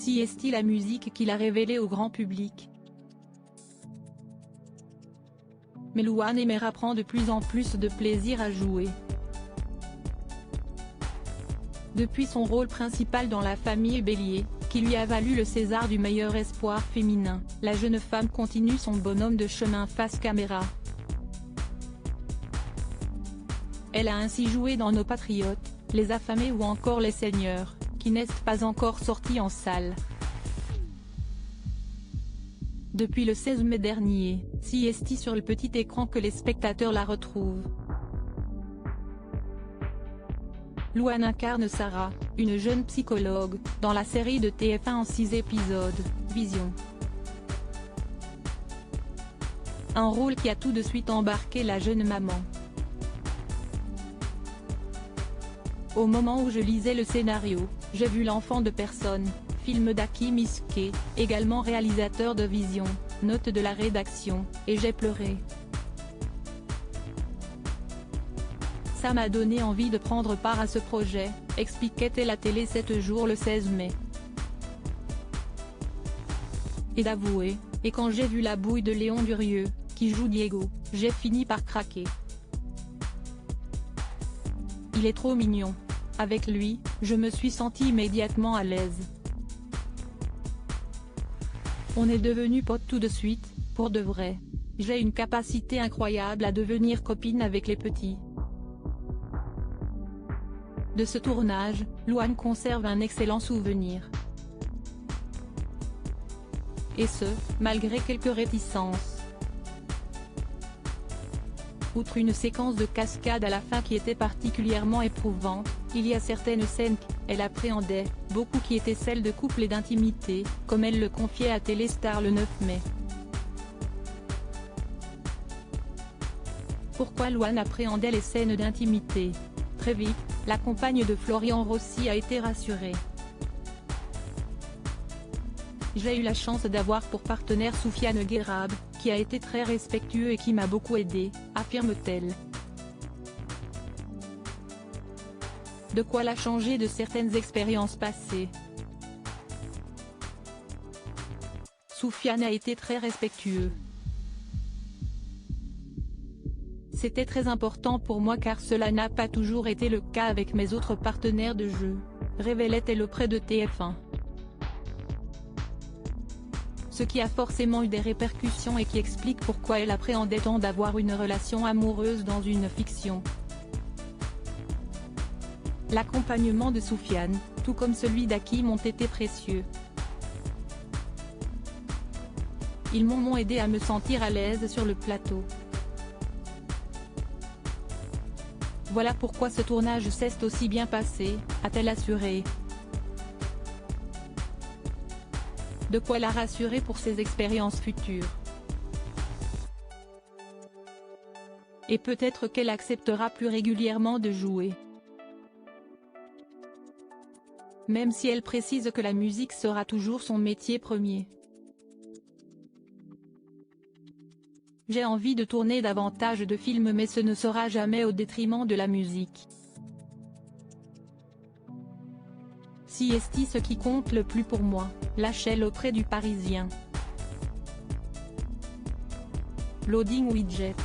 Si est-il la musique qu'il a révélée au grand public. Mais Louane Aimera prend de plus en plus de plaisir à jouer. Depuis son rôle principal dans La Famille Bélier, qui lui a valu le César du meilleur espoir féminin, la jeune femme continue son bonhomme de chemin face caméra. Elle a ainsi joué dans Nos Patriotes, Les Affamés ou encore Les Seigneurs, qui n'est pas encore sortis en salle. Depuis le 16 mai dernier, c'est sur le petit écran que les spectateurs la retrouvent. Louane incarne Sarah, une jeune psychologue, dans la série de TF1 en 6 épisodes, Vision. Un rôle qui a tout de suite embarqué la jeune maman. Au moment où je lisais le scénario, j'ai vu L'enfant de personne, film d'Hakim Iskee, également réalisateur de Vision, note de la rédaction, et j'ai pleuré. Ça m'a donné envie de prendre part à ce projet, expliquait-elle à Télé 7 jours le 16 mai. Et d'avouer, et quand j'ai vu la bouille de Léon Durieux, qui joue Diego, j'ai fini par craquer. Il est trop mignon. Avec lui, je me suis sentie immédiatement à l'aise. On est devenus potes tout de suite, pour de vrai. J'ai une capacité incroyable à devenir copine avec les petits. De ce tournage, Louane conserve un excellent souvenir. Et ce, malgré quelques réticences. Outre une séquence de cascade à la fin qui était particulièrement éprouvante, il y a certaines scènes qu'elle appréhendait, beaucoup qui étaient celles de couple et d'intimité, comme elle le confiait à Téléstar le 9 mai. Pourquoi Louane appréhendait les scènes d'intimité? Très vite, la compagne de Florian Rossi a été rassurée. J'ai eu la chance d'avoir pour partenaire Soufiane Guérab, qui a été très respectueux et qui m'a beaucoup aidé, affirme-t-elle. De quoi la changer de certaines expériences passées. Soufiane a été très respectueux. C'était très important pour moi car cela n'a pas toujours été le cas avec mes autres partenaires de jeu, révélait-elle auprès de TF1. Ce qui a forcément eu des répercussions et qui explique pourquoi elle appréhendait tant d'avoir une relation amoureuse dans une fiction. L'accompagnement de Soufiane, tout comme celui d'Hakim ont été précieux. Ils m'ont aidé à me sentir à l'aise sur le plateau. Voilà pourquoi ce tournage s'est aussi bien passé, a-t-elle assuré. De quoi la rassurer pour ses expériences futures. Et peut-être qu'elle acceptera plus régulièrement de jouer. Même si elle précise que la musique sera toujours son métier premier. J'ai envie de tourner davantage de films mais ce ne sera jamais au détriment de la musique. C'est ce qui compte le plus pour moi, lâche-t-elle auprès du Parisien. Loading Widget.